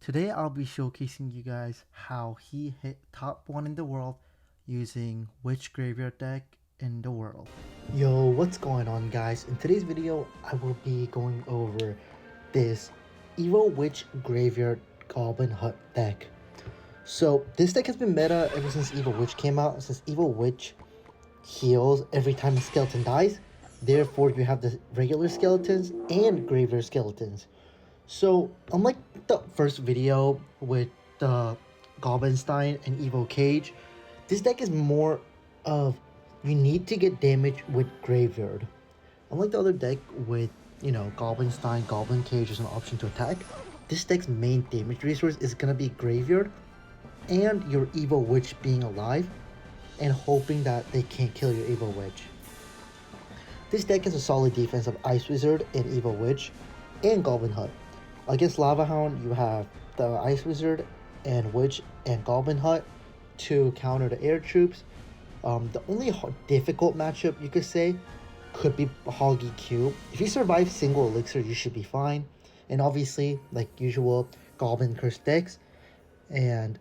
Today I'll be showcasing you guys how he hit top 1 in the world using which graveyard deck in the world. Yo, what's going on guys? In today's video I will be going over this Evo Witch Graveyard Goblin Hut deck. So this deck has been meta ever since Evo Witch came out, since Evo Witch heals every time a skeleton dies. Therefore you have the regular skeletons and graveyard skeletons. So, unlike the first video with the Goblinstein and Evo Cage, this deck is more of you need to get damage with Graveyard. Unlike the other deck with, Goblinstein, Goblin Cage as an option to attack, this deck's main damage resource is going to be Graveyard and your Evo Witch being alive and hoping that they can't kill your Evo Witch. This deck has a solid defense of Ice Wizard and Evo Witch and Goblin Hut. Against Lava Hound, you have the Ice Wizard and Witch and Goblin Hut to counter the air troops. The only difficult matchup you could say could be Hoggy Cube. If you survive single elixir, you should be fine. And obviously, like usual, Goblin Curse decks and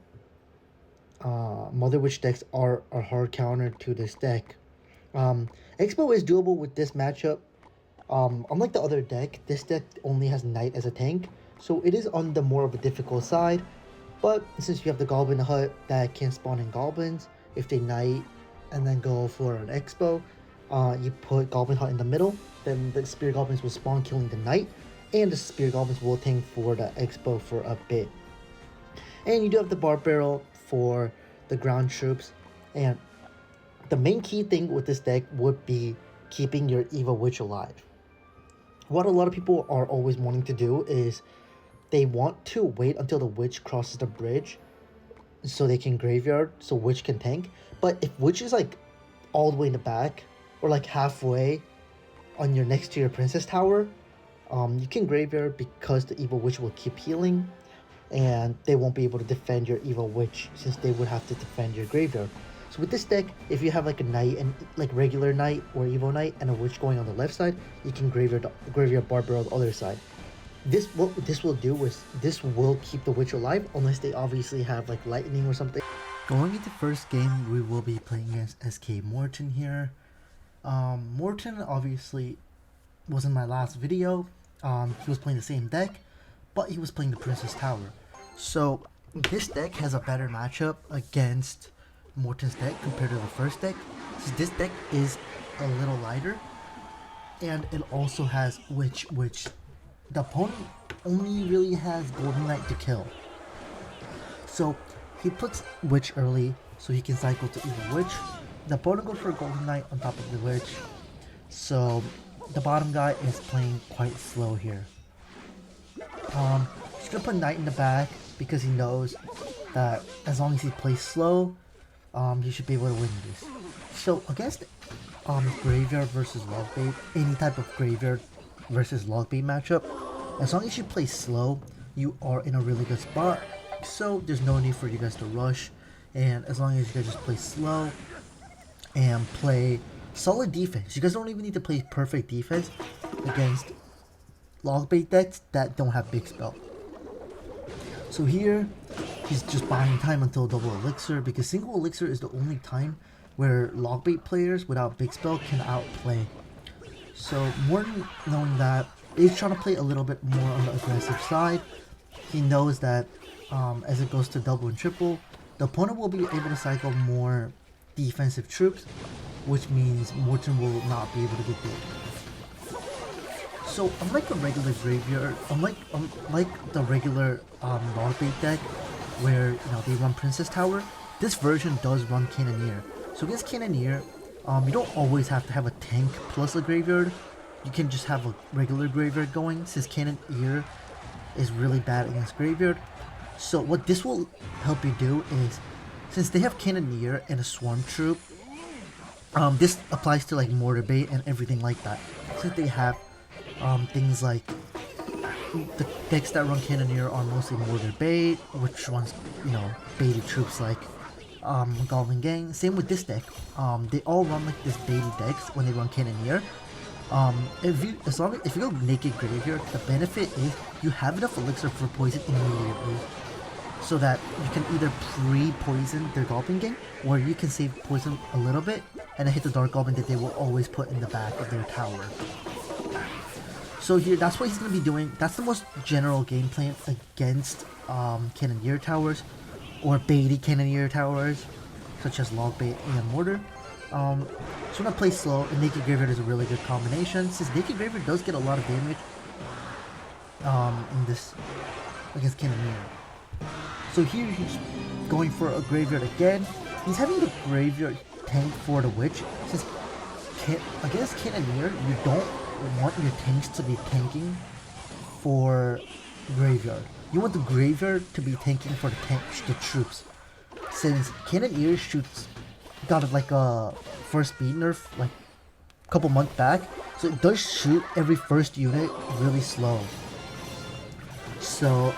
Mother Witch decks are a hard counter to this deck. Expo is doable with this matchup. Unlike the other deck, this deck only has Knight as a tank, so it is on the more of a difficult side. But since you have the Goblin Hut that can spawn in goblins, if they Knight and then go for an Expo, you put Goblin Hut in the middle, then the Spear Goblins will spawn killing the Knight, and the Spear Goblins will tank for the Expo for a bit. And you do have the Bar Barrel for the ground troops, and the main key thing with this deck would be keeping your Evo Witch alive. What a lot of people are always wanting to do is they want to wait until the Witch crosses the bridge so they can graveyard, so Witch can tank. But if Witch is like all the way in the back or like halfway on your next to your Princess Tower, you can graveyard because the Evo Witch will keep healing and they won't be able to defend your Evo Witch since they would have to defend your graveyard. So with this deck, if you have like a Knight and like regular Knight or Evo Knight and a Witch going on the left side, you can graveyard Bar Barrel on the other side. What this will do is this will keep the Witch alive unless they obviously have like lightning or something. Going into first game, we will be playing against SK Morton here. Morton obviously was in my last video. He was playing the same deck, but he was playing the Princess Tower. So this deck has a better matchup against Morton's deck compared to the first deck, since this deck is a little lighter and it also has Witch, which the opponent only really has Golden Knight to kill. So he puts Witch early so he can cycle to Evil Witch. The opponent goes for Golden Knight on top of the Witch, so the bottom guy is playing quite slow here. He's gonna put Knight in the back because he knows that as long as he plays slow, he should be able to win this. So against graveyard versus log bait, any type of graveyard versus log bait matchup, as long as you play slow, you are in a really good spot. So there's no need for you guys to rush, and as long as you guys just play slow and play solid defense, you guys don't even need to play perfect defense against log bait decks that don't have big spell. So here, he's just buying time until double elixir because single elixir is the only time where log bait players without big spell can outplay. So Morton, knowing that, is trying to play a little bit more on the aggressive side. He knows that as it goes to double and triple, the opponent will be able to cycle more defensive troops, which means Morton will not be able to get big. So unlike the regular graveyard, unlike the regular log bait deck, where they run Princess Tower, this version does run Cannoneer. So against Cannoneer, you don't always have to have a tank plus a graveyard. You can just have a regular graveyard going, since Cannoneer is really bad against graveyard. So what this will help you do is, since they have Cannoneer and a Swarm Troop, this applies to like Mortar Bait and everything like that. Since they have things like the decks that run Cannoneer are mostly Mortar Bait, which runs, baited troops like Goblin Gang. Same with this deck. They all run like this baited decks when they run Cannoneer. If you go naked graveyard, the benefit is you have enough elixir for poison immediately, so that you can either pre-poison their Goblin Gang, or you can save poison a little bit and then hit the Dark Goblin that they will always put in the back of their tower. So here, that's what he's going to be doing. That's the most general game plan against Cannoneer towers, or baity Cannoneer towers, such as Log Bait and Mortar. So I'm going to play slow, and Naked Graveyard is a really good combination, since Naked Graveyard does get a lot of damage in this against Cannoneer. So here he's going for a graveyard again. He's having the graveyard tank for the witch, since against Cannoneer you don't want your tanks to be tanking for graveyard. You want the graveyard to be tanking for the troops, since Cannoneer got like a first speed nerf like a couple months back, so it does shoot every first unit really slow. So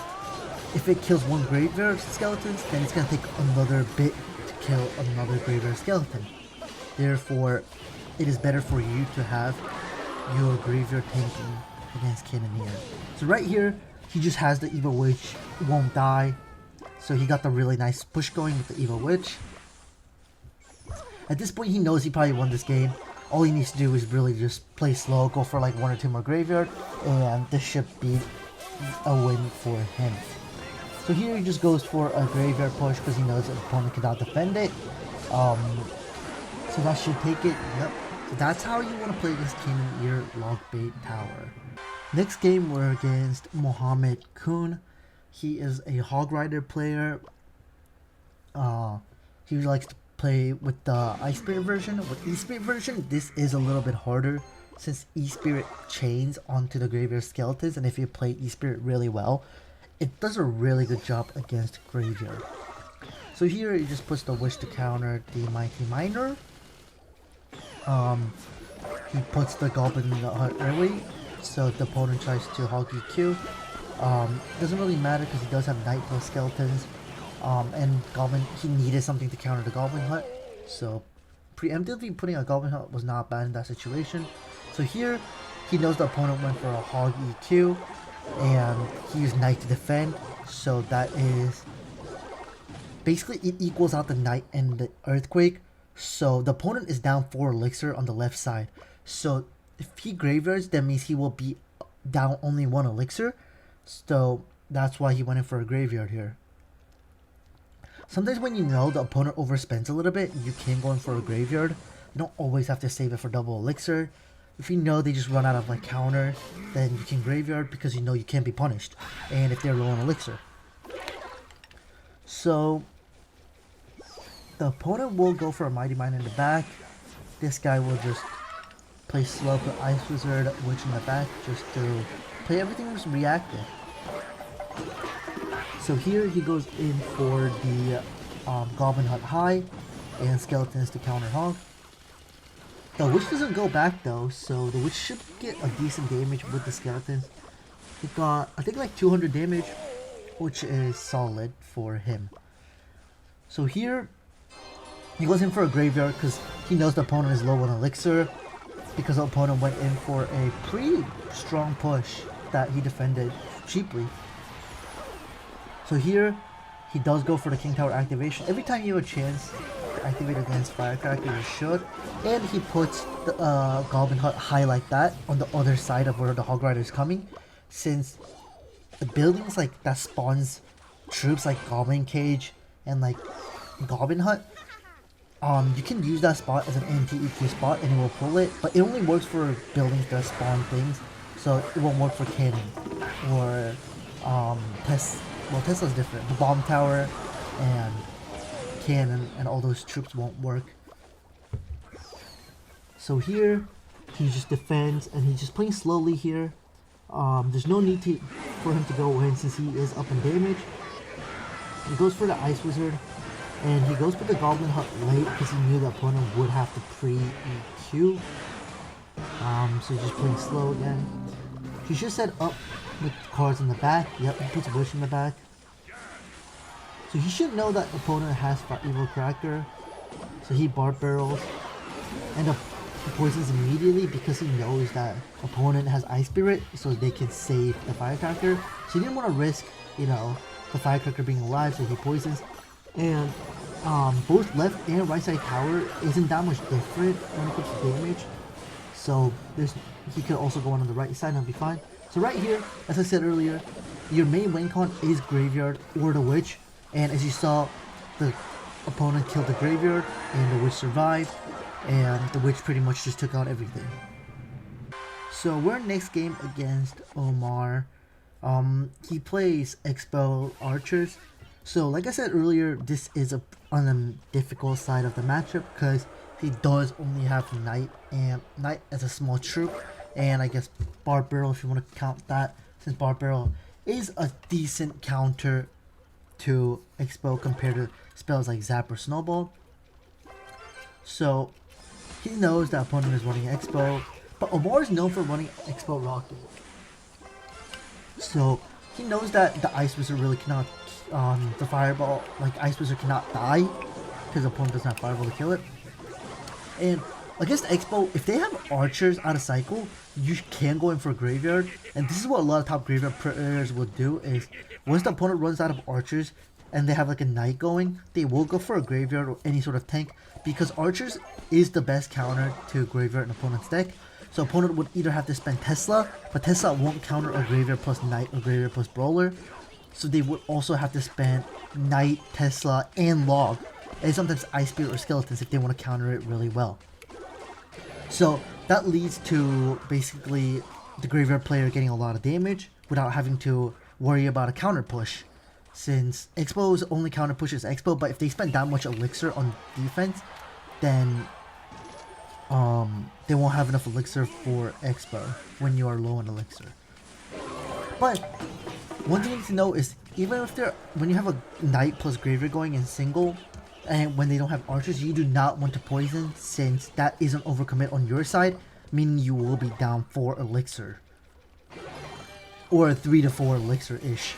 if it kills one graveyard skeletons, then it's gonna take another bit to kill another graveyard skeleton. Therefore, it is better for you to have your graveyard tanking against Cannoneer. So right here, he just has the Evil Witch, won't die. So he got the really nice push going with the Evil Witch. At this point, he knows he probably won this game. All he needs to do is really just play slow, go for like 1 or 2 more graveyard, and this should be a win for him. So here he just goes for a graveyard push because he knows his opponent cannot defend it. So that should take it. Yep. So that's how you want to play against Cannoneer Log Bait Tower. Next game we're against Mohammed Kun. He is a Hog Rider player. He likes to play with the Ice Spirit version. With E-Spirit version, this is a little bit harder, since E-Spirit chains onto the graveyard skeletons, and if you play E-Spirit really well, it does a really good job against graveyard. So here he just puts the Wish to counter the Mighty Miner. He puts the Goblin in the hut early, so the opponent tries to hog EQ. Doesn't really matter because he does have Nightfall skeletons. And Goblin, he needed something to counter the Goblin hut, so preemptively putting a Goblin hut was not bad in that situation. So here, he knows the opponent went for a hog EQ, and he used Knight to defend, so that is basically it equals out the Knight and the Earthquake. So the opponent is down 4 elixir on the left side, so if he graveyards, that means he will be down only 1 elixir, so that's why he went in for a graveyard here. Sometimes when you know the opponent overspends a little bit, you can go in for a graveyard. You don't always have to save it for double elixir. If you know they just run out of like counter, then you can graveyard because you know you can't be punished. And if they're low on elixir. So the opponent will go for a Mighty Miner in the back. This guy will just play slow, put Ice Wizard, Witch in the back, just to play everything was reactive. So here he goes in for the Goblin Hut High and Skeletons to counter Hog. The Witch doesn't go back though, so the Witch should get a decent damage with the Skeletons. He got, I think, like 200 damage, which is solid for him. So here he goes in for a graveyard because he knows the opponent is low on elixir, because the opponent went in for a pretty strong push that he defended cheaply. So here, he does go for the King Tower activation. Every time you have a chance to activate against Firecracker, you should. And he puts the Goblin Hut high like that on the other side of where the Hog Rider is coming. Since the buildings like that spawns troops like Goblin Cage and like Goblin Hut, you can use that spot as an anti-EQ spot and it will pull it. But it only works for buildings that spawn things. So it won't work for cannon or Tesla. Well, Tesla's different. The bomb tower and cannon and all those troops won't work. So here, he just defends and he's just playing slowly here. There's no need for him to go in since he is up in damage. He goes for the Ice Wizard and he goes for the Goblin Hut late because he knew the opponent would have to pre-EQ. So he's just playing slow again. He should set up with cards in the back. Yep, he puts Wish in the back. So he should know that opponent has Evil Cracker. So he Barb Barrels. And the he poisons immediately because he knows that opponent has Ice Spirit, so they can save the Firecracker. So he didn't want to risk, you know, the Firecracker being alive, so he poisons. And both left and right side tower isn't that much different when it comes to damage. So he could also go on the right side and be fine. So right here, as I said earlier, your main win con is Graveyard or the Witch. And as you saw, the opponent killed the Graveyard and the Witch survived. And the Witch pretty much just took out everything. So we're next game against Omar. He plays Expo Archers. So like I said earlier, this is on the difficult side of the matchup because he does only have Knight and Knight as a small troop, and I guess Barb Barrel if you want to count that, since Barb Barrel is a decent counter to Expo compared to spells like Zap or Snowball. So he knows that opponent is running Expo, but Omar is known for running Expo Rocket. So he knows that the Ice Wizard really cannot, the Fireball, like Ice Wizard cannot die because the opponent doesn't have Fireball to kill it. And against Expo, if they have Archers out of cycle, you can go in for a Graveyard. And this is what a lot of top Graveyard players will do is, once the opponent runs out of Archers and they have like a Knight going, they will go for a Graveyard or any sort of tank, because Archers is the best counter to Graveyard in opponent's deck. So opponent would either have to spend Tesla, but Tesla won't counter a Graveyard plus Knight or Graveyard plus Brawler. So they would also have to spend Knight, Tesla, and Log, and sometimes Ice Spirit or Skeletons if they want to counter it really well. So that leads to basically the Graveyard player getting a lot of damage without having to worry about a counter push. Since Expo's only counter push is Expo, but if they spend that much Elixir on defense, then they won't have enough Elixir for Expo when you are low on Elixir. But one thing you need to know is, even if when you have a Knight plus Graveyard going in single, and when they don't have Archers, you do not want to poison, since that is an overcommit on your side, meaning you will be down 4 Elixir. Or 3 to 4 Elixir-ish.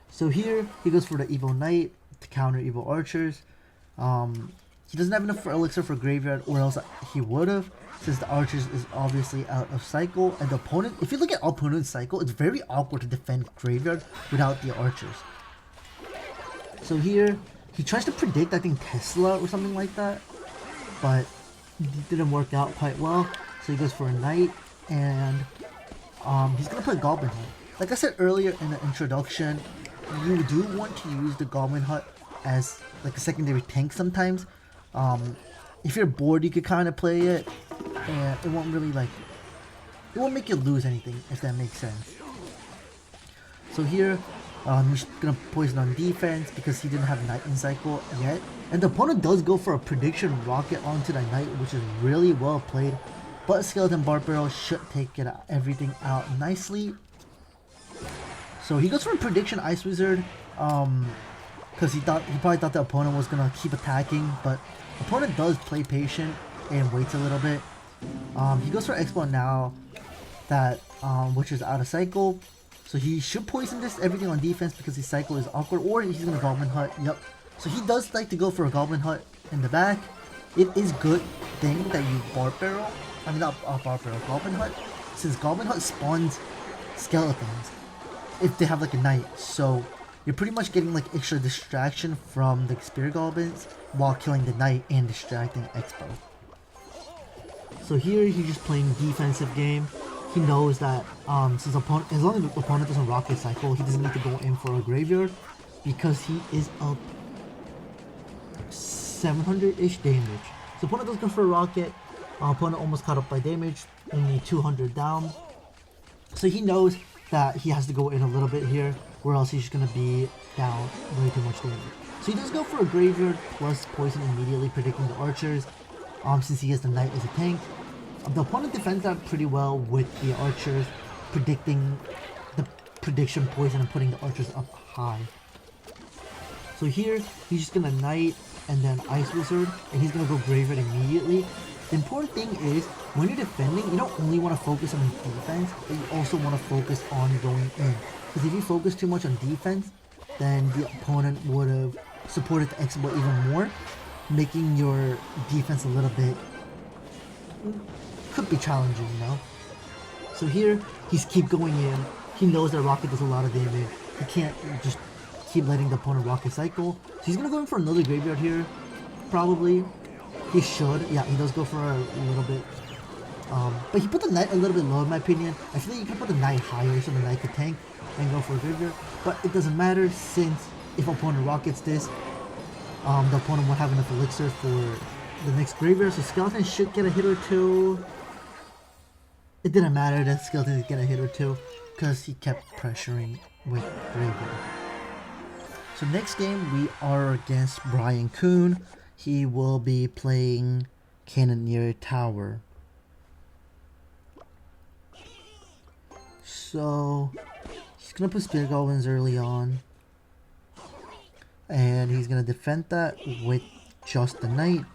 So here, he goes for the Evil Knight to counter Evil Archers. He doesn't have enough for Elixir for Graveyard, or else he would have, since the Archers is obviously out of cycle. And the opponent, if you look at opponent's cycle, it's very awkward to defend Graveyard without the Archers. So here, he tries to predict, I think, Tesla or something like that, but it didn't work out quite well. So he goes for a Knight, and he's going to play Goblin Hut. Like I said earlier in the introduction, you do want to use the Goblin Hut as like a secondary tank sometimes. If you're bored, you could kind of play it, and it won't really it won't make you lose anything, if that makes sense. So here, he's gonna poison on defense because he didn't have Knight in cycle yet, and the opponent does go for a prediction rocket onto the Knight, which is really well played. But Skeleton Barb Barrel should take everything out nicely. So he goes for a prediction Ice Wizard, because he probably thought the opponent was gonna keep attacking, but opponent does play patient and waits a little bit. He goes for Expo now that which is out of cycle, so he should poison this everything on defense because his cycle is awkward, or he's gonna Goblin Hut. Yep. So he does like to go for a Goblin Hut in the back. It is good thing that you Barb Barrel. I mean, not Barb Barrel, Goblin Hut, since Goblin Hut spawns skeletons if they have like a Knight. So you're pretty much getting like extra distraction from the Spear Goblins while killing the Knight and distracting Expo. So here he's just playing defensive game. He knows that since as long as the opponent doesn't rocket cycle, he doesn't need to go in for a Graveyard because he is up 700-ish damage. So opponent does go for a rocket. Opponent almost caught up by damage, only 200 down. So he knows that he has to go in a little bit here, or else he's just gonna be down way too much damage. So he does go for a Graveyard plus poison immediately, predicting the Archers, since he has the Knight as a tank. The opponent defends that pretty well with the Archers, predicting the prediction poison and putting the Archers up high. So here, he's just gonna Knight and then Ice Wizard, and he's gonna go Graveyard immediately. The important thing is, when you're defending, you don't only want to focus on defense, but you also want to focus on going in. Because if you focus too much on defense, then the opponent would have supported the Expo even more, making your defense a little bit could be challenging, you know. So here, he's keep going in. He knows that rocket does a lot of damage. He can't just keep letting the opponent rocket cycle. So he's gonna go in for another graveyard here, probably. He should. Yeah, he does go for a little bit. But he put the knight a little bit low in my opinion. I feel like you can put the knight higher so the knight could tank and go for a graveyard. But it doesn't matter since if opponent rockets this, the opponent won't have enough elixir for the next graveyard. So Skeleton should get a hit or two. It didn't matter that Skeleton did get a hit or two because he kept pressuring with graveyard. So next game we are against Brian Kuhn. He will be playing Cannoneer Tower. So he's gonna put Spirit Goblins early on, and he's gonna defend that with just the Knight.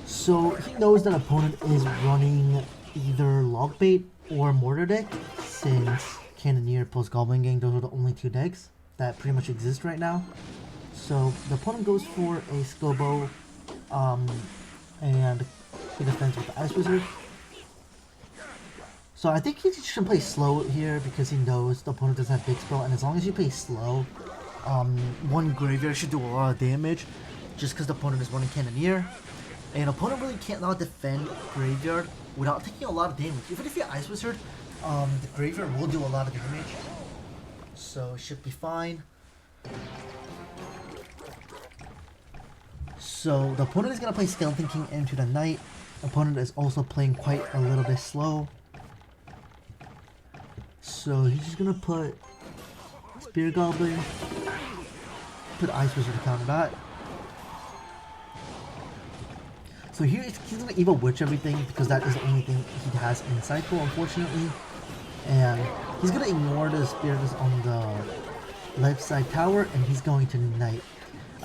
So he knows that opponent is running either Logbait or Mortar deck, since Cannoneer plus Goblin Gang, those are the only two decks that pretty much exist right now. So the opponent goes for a Scobo, and he defends with the Ice Wizard. So I think he should play slow here because he knows the opponent doesn't have big spell, and as long as you play slow, one graveyard should do a lot of damage just because the opponent is running Cannoneer. And opponent really can't not defend graveyard without taking a lot of damage. Even if you Ice Wizard, the graveyard will do a lot of damage. So it should be fine. So the opponent is going to play Skeleton King into the Knight. Opponent is also playing quite a little bit slow. So he's just going to put Spirit Goblin, put Ice Wizard to counter that. So here he's going to Evil Witch everything because that is the only thing he has in cycle, unfortunately. And he's going to ignore the spirits on the left side tower, and he's going to Knight.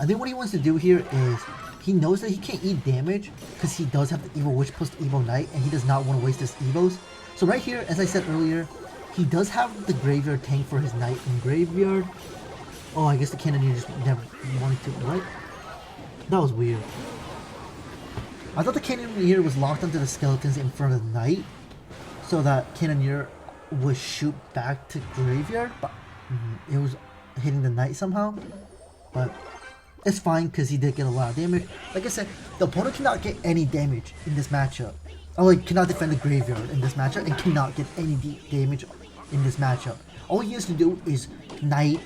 I think what he wants to do here is he knows that he can't eat damage because he does have the Evil Witch plus the Evil Knight, and he does not want to waste his Evos. So right here, as I said earlier, he does have the graveyard tank for his Knight in graveyard. Oh, I guess the Cannoneer just never wanted to. What? That was weird. I thought the Cannoneer was locked onto the skeletons in front of the Knight, so that Cannoneer would shoot back to graveyard, but it was hitting the Knight somehow. But it's fine because he did get a lot of damage. Like I said, the opponent cannot get any damage in this matchup. Oh, like cannot defend the graveyard in this matchup and cannot get any damage in this matchup. All he has to do is Knight,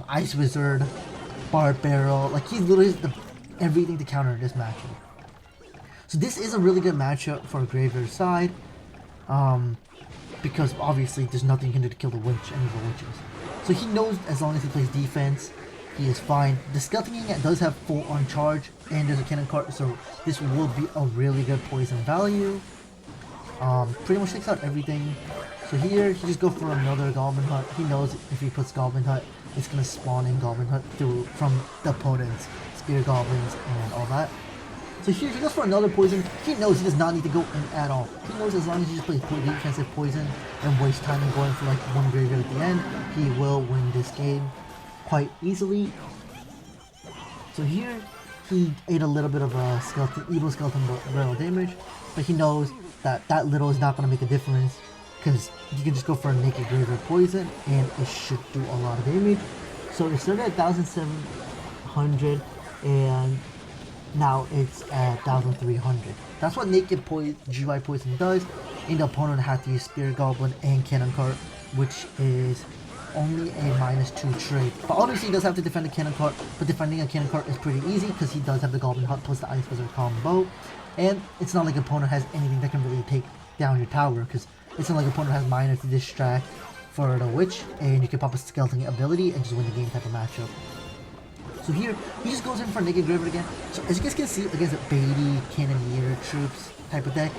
Ice Wizard, Bard Barrel. Like he literally has everything to counter this matchup. So this is a really good matchup for a graveyard side, because obviously there's nothing you can do to kill the witch, any of the witches. So he knows as long as he plays defense, he is fine. The Skeleton King does have full on charge, and there's a cannon card, so this will be a really good poison value. Pretty much takes out everything. So here, he just go for another Goblin Hut. He knows if he puts Goblin Hut, it's gonna spawn in Goblin Hut from the opponent's Spirit Goblins and all that. So here, he goes for another poison. He knows he does not need to go in at all. He knows as long as he just plays defensive poison and waste time and going for like one graveyard at the end, he will win this game quite easily. So here, he ate a little bit of a evil skeleton barrel damage, but he knows that that little is not going to make a difference because you can just go for a naked graveyard poison and it should do a lot of damage. So it started at 1,700 and now it's at 1,300. That's what naked GY poison does, and the opponent has to use Spirit Goblin and Cannon Cart, which is only a -2 trade. But obviously he does have to defend a Cannon Cart, but defending a Cannon Cart is pretty easy because he does have the Goblin Hut plus the Ice Wizard combo. And it's not like the opponent has anything that can really take down your tower, because it's not like the opponent has Miner to distract for the Witch, and you can pop a Skeleton ability and just win the game type of matchup. So here, he just goes in for Naked Graveyard again. So as you guys can see, against a Beatty, Cannoneer, Troops type of deck,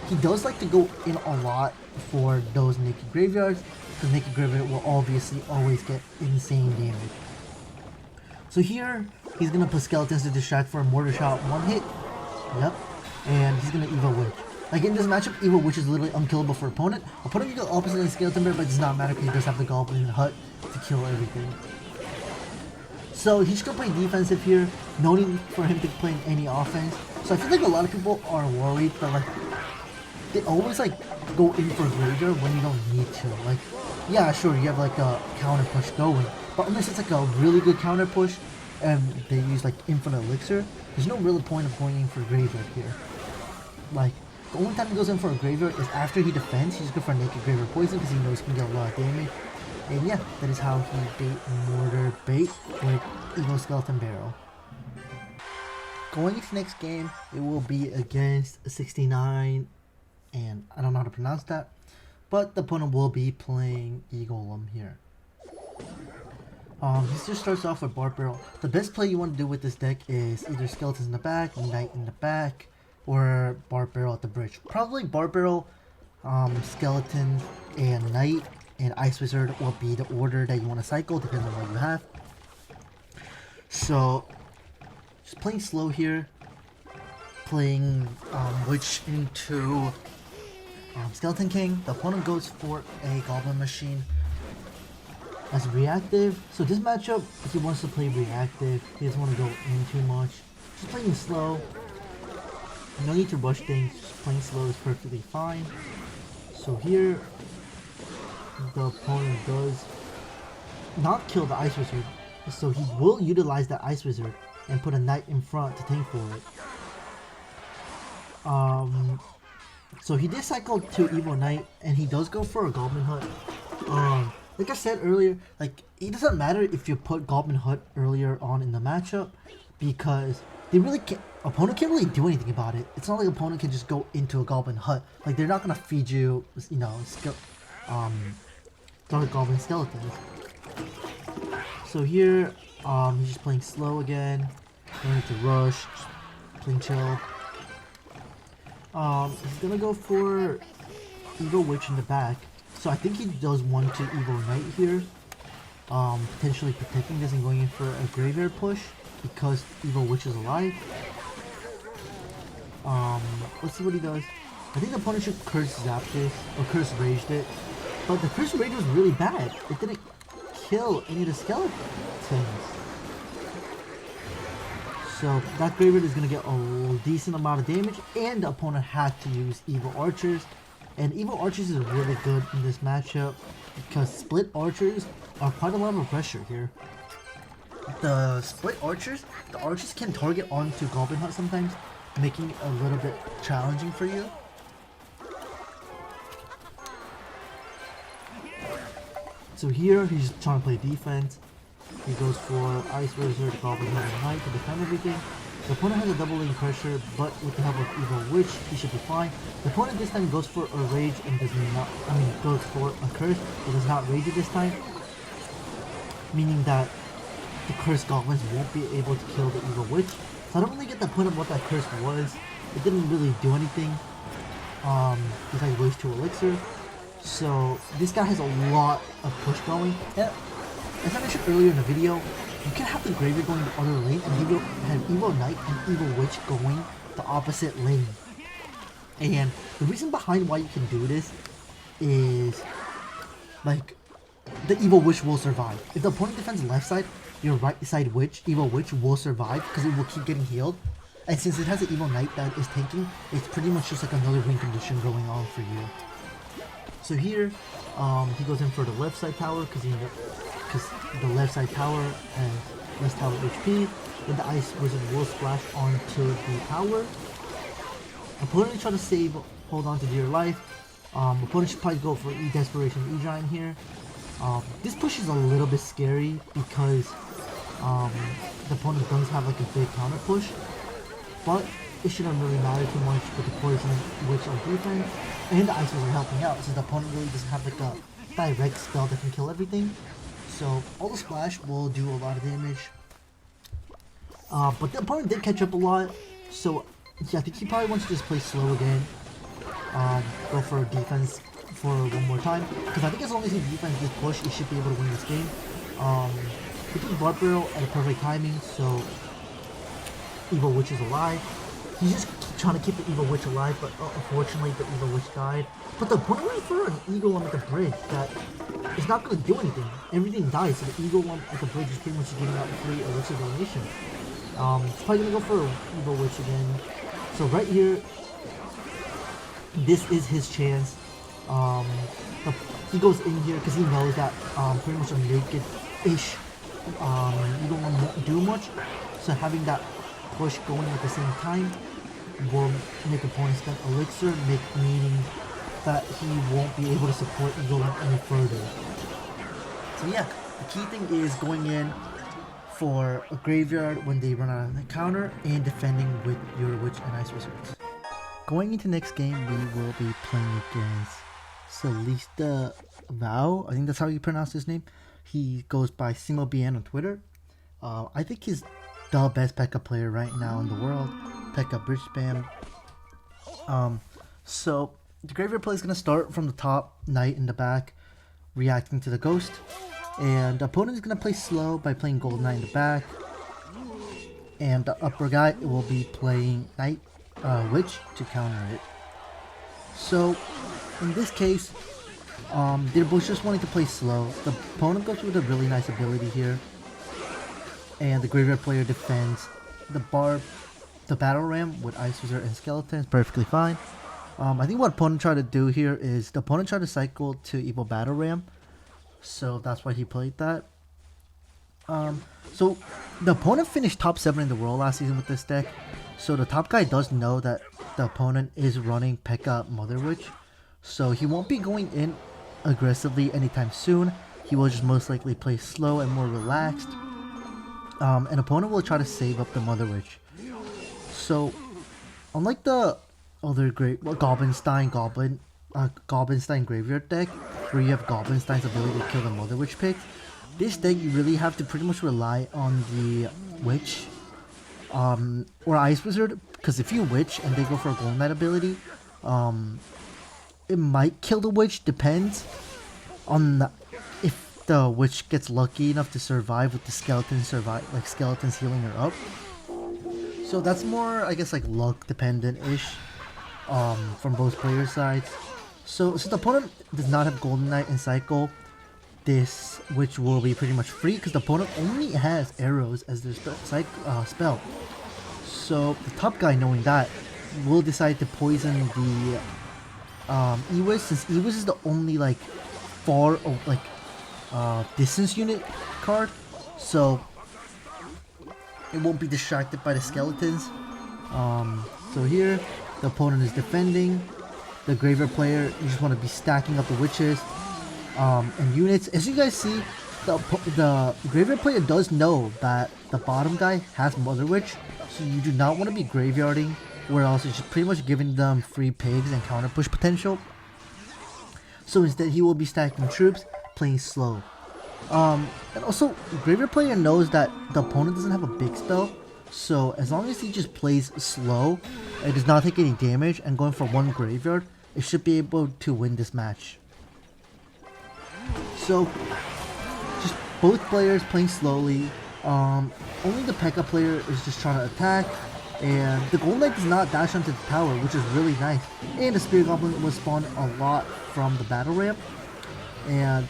he does like to go in a lot for those Naked Graveyards, because Naked Graveyard will obviously always get insane damage. So here, he's going to put Skeletons to distract for a Mortar Shot 1 hit. Yep. And he's going to Evil Witch. Like in this matchup, Evil Witch is literally unkillable for opponent. Opponent can go opposite than Skeleton Bear, but it does not matter because he does have the Goblin Hut to kill everything. So he's gonna play defensive here, no need for him to play any offense. So I feel like a lot of people are worried that like they always like go in for graveyard when you don't need to. Like, yeah, sure, you have like a counter push going, but unless it's like a really good counter push and they use like infinite elixir, there's no real point of going in for graveyard here. Like, the only time he goes in for a graveyard is after he defends. He's good for naked graveyard poison because he knows he can get a lot of damage. And yeah, that is how he bait mortar bait with Evo Skeleton Barrel. Going into next game, it will be against 69, and I don't know how to pronounce that, but the opponent will be playing Golem here. He just starts off with Barb Barrel. The best play you want to do with this deck is either Skeletons in the back, Knight in the back, or Barb Barrel at the bridge. Probably Barb Barrel, Skeleton, and Knight, and Ice Wizard will be the order that you want to cycle, depending on what you have. So, just playing slow here, playing Witch into Skeleton King. The opponent goes for a Goblin Machine as reactive. So this matchup, if he wants to play reactive, he doesn't want to go in too much. Just playing slow. No need to rush things, just playing slow is perfectly fine. So here, the opponent does not kill the Ice Wizard, so he will utilize that Ice Wizard and put a Knight in front to tank for it. So he did cycle to Evo Knight, and he does go for a Goblin Hut. Like I said earlier, like it doesn't matter if you put Goblin Hut earlier on in the matchup, because they really can't. Opponent can't really do anything about it. It's not like opponent can just go into a Goblin Hut. Like they're not gonna feed you, you know, Dark Goblin Skeletons. So here, he's just playing slow again. No need to rush. Just playing chill. He's gonna go for Evo Witch in the back. So I think he does want to Evo Knight here. Potentially protecting this and going in for a graveyard push because Evo Witch is alive. Let's see what he does. I think the opponent should Curse Zap this, or Curse Raged it. But the Curse Rage was really bad. It didn't kill any of the skeletons. So that graveyard is going to get a decent amount of damage, and the opponent had to use Evil Archers. And Evil Archers is really good in this matchup because Split Archers are quite a lot of pressure here. The Split Archers, the Archers can target onto Goblin Hut sometimes, making it a little bit challenging for you. So here, he's trying to play defense. He goes for Ice Wizard, Goblin Hut, and Knight to defend everything. The opponent has a double lane pressure, but with the help of Evo Witch, he should be fine. The opponent this time goes for a Rage and does not, goes for a Curse, but does not Rage it this time. Meaning that the Cursed Goblins won't be able to kill the Evo Witch. So I don't really get the point of what that Curse was. It didn't really do anything. Besides waste 2 elixir. So this guy has a lot of push going. And as I mentioned earlier in the video, you can have the graveyard going the other lane and have Evo Knight and Evo Witch going the opposite lane. And the reason behind why you can do this is like the Evo Witch will survive. If the opponent defends left side, your right side Witch, Evo Witch will survive because it will keep getting healed. And since it has an Evo Knight that is tanking, it's pretty much just like another win condition going on for you. So here, he goes in for the left side tower because the left side tower has less tower HP. Then the Ice Wizard will splash onto the tower. Opponent try to hold on to dear life. Opponent should probably go for Desperation E-Giant here. This push is a little bit scary because the opponent does have like a big counter push, but it shouldn't really matter too much with the Poison Witch on defense, and the Ice Wizard helping out since the opponent really doesn't have like a direct spell that can kill everything. So all the splash will do a lot of damage. But the opponent did catch up a lot, so yeah, I think he probably wants to just play slow again. Go for defense for one more time, because I think as long as he defends this push, he should be able to win this game. He took Barb Barrel at a perfect timing, so Evo Witch is alive. He's just trying to keep the Evil Witch alive, but unfortunately the Evil Witch died. But the opponent went for an Eagle One at the bridge that is not going to do anything. Everything dies, so the Eagle One at the bridge is pretty much giving out free elixir donation. It's probably going to go for Evil Witch again. So right here, this is his chance. He goes in here because he knows that pretty much a naked-ish Eagle One won't do much. So having that push going at the same time will make opponents spend elixir, meaning that he won't be able to support Eagle One any further. So yeah, the key thing is going in for a graveyard when they run out of the counter and defending with your Witch and Ice Wizards. Going into next game, we will be playing against Celista Vow. I think that's how you pronounce his name. He goes by SimoBN on Twitter. I think he's the best Pekka player right now in the world. Pekka bridge spam. So the graveyard play is going to start from the top, Knight in the back, reacting to the Ghost. And the opponent is going to play slow by playing Gold Knight in the back. And the upper guy will be playing Knight Witch to counter it. So in this case, they're both just wanting to play slow. The opponent goes with a really nice ability here. And the graveyard player defends the battle ram with Ice Wizard and Skeletons perfectly fine. I think what opponent tried to do here is the opponent tried to cycle to Evil Battle Ram. So that's why he played that. So the opponent finished top 7 in the world last season with this deck. So the top guy does know that the opponent is running Pekka Mother Witch. So he won't be going in aggressively anytime soon. He will just most likely play slow and more relaxed. An opponent will try to save up the Mother Witch. So unlike the other great Goblinstein graveyard deck, where you have Goblinstein's ability to kill the Mother Witch pick, this deck you really have to pretty much rely on the Witch or Ice Wizard, because if you Witch and they go for a Golden Knight ability, it might kill the Witch, depends on if the Witch gets lucky enough to survive with the Skeletons Skeletons healing her up. So that's more, I guess, like luck dependent-ish from both players' sides. So since the opponent does not have Golden Knight and Cycle, this Witch will be pretty much free because the opponent only has arrows as their spell. So the top guy, knowing that, will decide to poison the E-Wiz, since E-Wiz is the only distance unit card, so it won't be distracted by the Skeletons. So here the opponent is defending. The graveyard player, you just want to be stacking up the witches and units. As you guys see, the graveyard player does know that the bottom guy has Mother Witch, so you do not want to be graveyarding, where else it's just pretty much giving them free pigs and counter push potential. So instead he will be stacking troops, playing slow. And also, graveyard player knows that the opponent doesn't have a big spell, so as long as he just plays slow and does not take any damage and going for one graveyard, it should be able to win this match. So just both players playing slowly. Only the Pekka player is just trying to attack, and the Golden Knight does not dash onto the tower, which is really nice. And the Spirit Goblin will spawn a lot from the battle ramp, and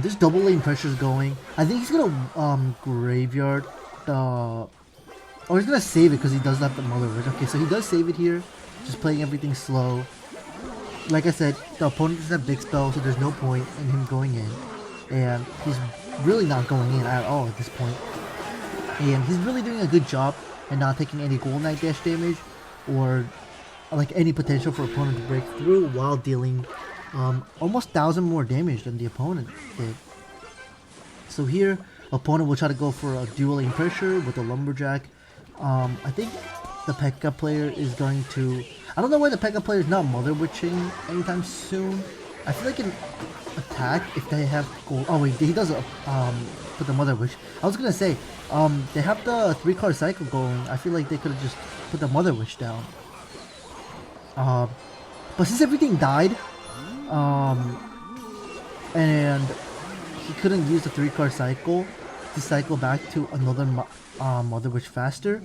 this double lane pressure is going. I think he's gonna graveyard the, or he's gonna save it because he doesn't have the Mother Witch. Okay, so he does save it here, just playing everything slow. Like I said, the opponent doesn't have big spells, so there's no point in him going in, and he's really not going in at all at this point. And he's really doing a good job and not taking any Golden Knight dash damage or like any potential for opponent to break through while dealing almost 1,000 more damage than the opponent did. So here, opponent will try to go for a dual lane pressure with a Lumberjack. I think the Pekka player is going to, I don't know why the Pekka player is not Mother Witching anytime soon. I feel like an attack if they have gold. Oh wait, he does put the Mother Witch. I was gonna say, they have the 3-card cycle going. I feel like they could have just put the Mother Witch down. But since everything died, and he couldn't use the 3-card cycle to cycle back to another Mother Witch faster,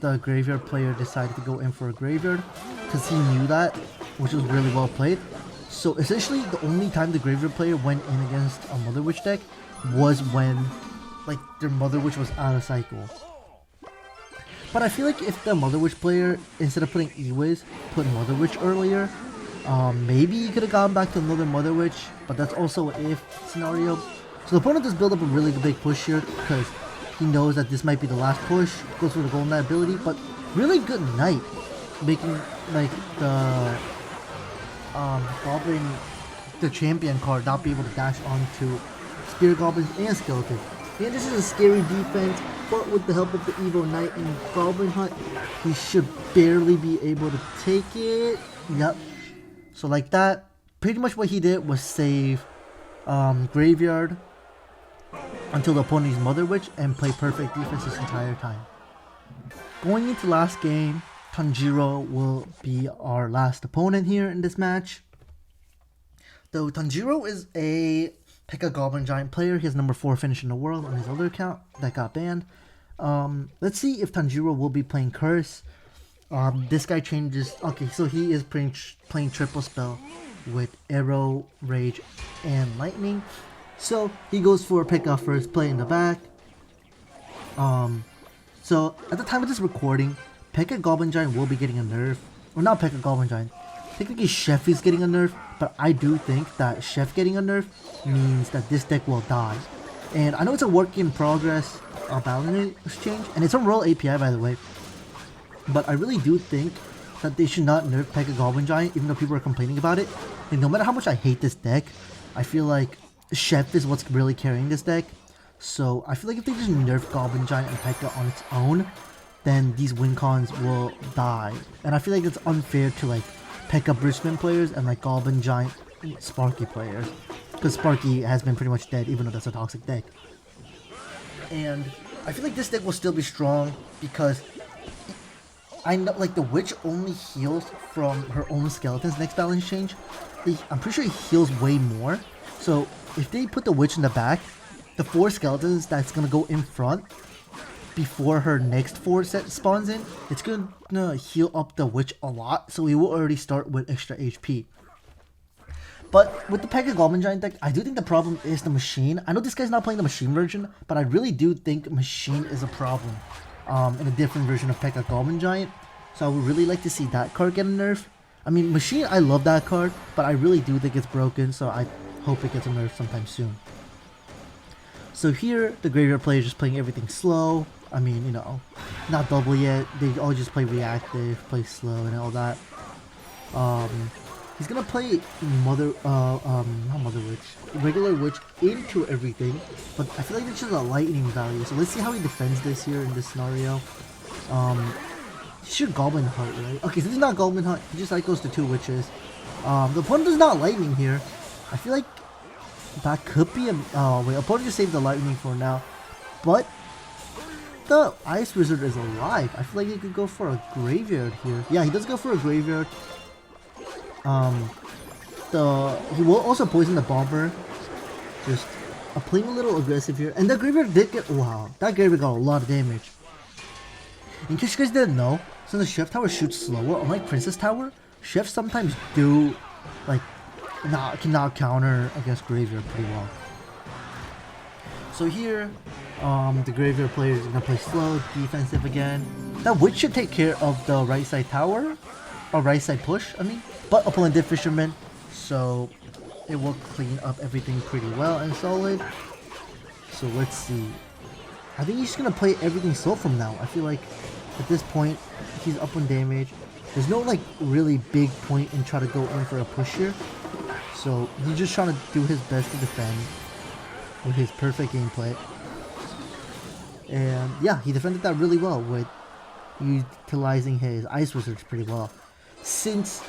the graveyard player decided to go in for a graveyard because he knew that, which was really well played. So essentially the only time the graveyard player went in against a Mother Witch deck was when like their Mother Witch was out of cycle. But I feel like if the Mother Witch player, instead of putting E-Wiz, put Mother Witch earlier, maybe he could have gone back to another Mother Witch, but that's also an if scenario. So the opponent does build up a really big push here because he knows that this might be the last push, goes for the Golden Knight ability, but really good Knight, making like the Goblin, the champion card, not be able to dash onto Spirit Goblins and Skeletons. And this is a scary defense, but with the help of the Evo Knight and Goblin Hunt, he should barely be able to take it. Yep. So like that, pretty much what he did was save Graveyard until the opponent used Mother Witch and play perfect defense this entire time. Going into last game, Tanjiro will be our last opponent here in this match. Though Tanjiro is a Pekka Goblin Giant player, he has number 4 finish in the world on his other account that got banned. Let's see if Tanjiro will be playing Curse. This guy changes. Okay, so he is playing triple spell with Arrow, Rage, and Lightning. So he goes for Pekka first play in the back. So at the time of this recording, Pekka Goblin Giant will be getting a nerf. Or not Pekka Goblin Giant. Technically Chef is getting a nerf, but I do think that Chef getting a nerf means that this deck will die. And I know it's a work in progress balance exchange, and it's on Royal API by the way. But I really do think that they should not nerf Pekka Goblin Giant, even though people are complaining about it. And no matter how much I hate this deck, I feel like Chef is what's really carrying this deck. So I feel like if they just nerf Goblin Giant and Pekka on its own, then these win cons will die. And I feel like it's unfair to like Pekka Bridgman players and like Goblin Giant Sparky players, because Sparky has been pretty much dead, even though that's a toxic deck. And I feel like this deck will still be strong because I know like the Witch only heals from her own skeletons next balance change. I'm pretty sure he heals way more. So if they put the Witch in the back, the 4 skeletons that's gonna go in front before her next 4 set spawns in, it's gonna heal up the Witch a lot, so we will already start with extra HP. But with the Pekka Goblin Giant deck, I do think the problem is the machine. I know this guy's not playing the machine version, but I really do think machine is a problem in a different version of Pekka Goblin Giant. So I would really like to see that card get a nerf. I mean, machine, I love that card, but I really do think it's broken, so I hope it gets a nerf sometime soon. So here, the graveyard player is just playing everything slow. I mean, you know, not double yet. They all just play reactive, play slow, and all that. He's gonna play not Mother Witch, regular Witch into everything, but I feel like it's just a lightning value. So let's see how he defends this here in this scenario. He should Goblin Hunt, right? Okay, so this is not Goblin Hunt. He just cycles to 2 witches. The opponent is not lightning here. I feel like that could be a wait, opponent just saved the lightning for now, but the Ice Wizard is alive. I feel like he could go for a graveyard here. Yeah, he does go for a graveyard. He will also poison the bomber. Just playing a little aggressive here. And the graveyard did get, wow, that graveyard got a lot of damage. In case you guys didn't know, since the Chef Tower shoots slower, unlike Princess Tower, Chefs sometimes do like cannot counter against graveyard pretty well. So here, the graveyard player is gonna play slow, defensive again. That Witch should take care of the right side tower, or right side push, I mean. But opponent did Fisherman, so it will clean up everything pretty well and solid. So let's see. I think he's just gonna play everything slow from now. I feel like at this point, he's up on damage. There's no like really big point in trying to go in for a push here. So he's just trying to do his best to defend with his perfect gameplay. And yeah, he defended that really well with utilizing his Ice Wizards pretty well. Since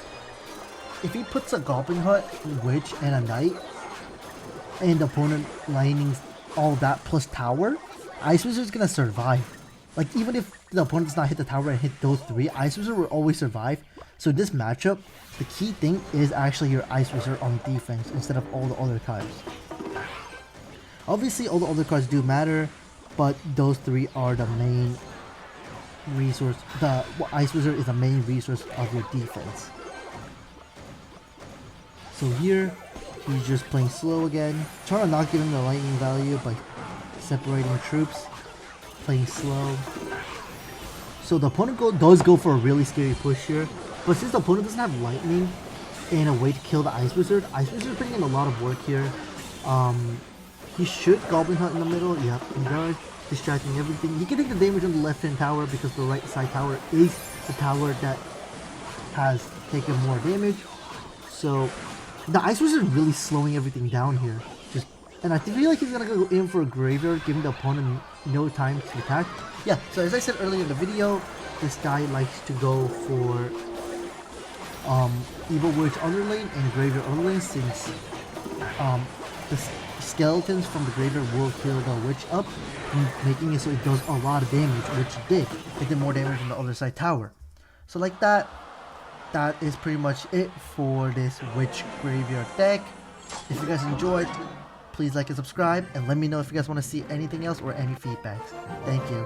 if he puts a Goblin Hunt, Witch, and a Knight, and the opponent lining all that plus tower, Ice Wizard's gonna survive. Like even if the opponent does not hit the tower and hit those 3, Ice Wizard will always survive. So in this matchup, the key thing is actually your Ice Wizard on defense instead of all the other cards. Obviously all the other cards do matter, but those 3 are the main resource. The Ice Wizard is the main resource of your defense. So here, he's just playing slow again. Trying to not give him the lightning value by separating troops. Playing slow. So the opponent does go for a really scary push here. But since the opponent doesn't have lightning and a way to kill the Ice Wizard is putting in a lot of work here. He should Goblin Hunt in the middle. Yep, he does. Distracting everything. He can take the damage on the left-hand tower because the right side tower is the tower that has taken more damage. So the Ice Wizard is really slowing everything down here. And I feel like he's gonna go in for a graveyard, giving the opponent no time to attack. Yeah, so as I said earlier in the video, this guy likes to go for Evil Witch Underlane and Graveyard Underlane, since the skeletons from the graveyard will kill the witch up, making it so it does a lot of damage, which it did. It did more damage on the other side tower. So like that is pretty much it for this witch graveyard deck. If you guys enjoyed, please like and subscribe, and let me know if you guys want to see anything else or any feedbacks. Thank you.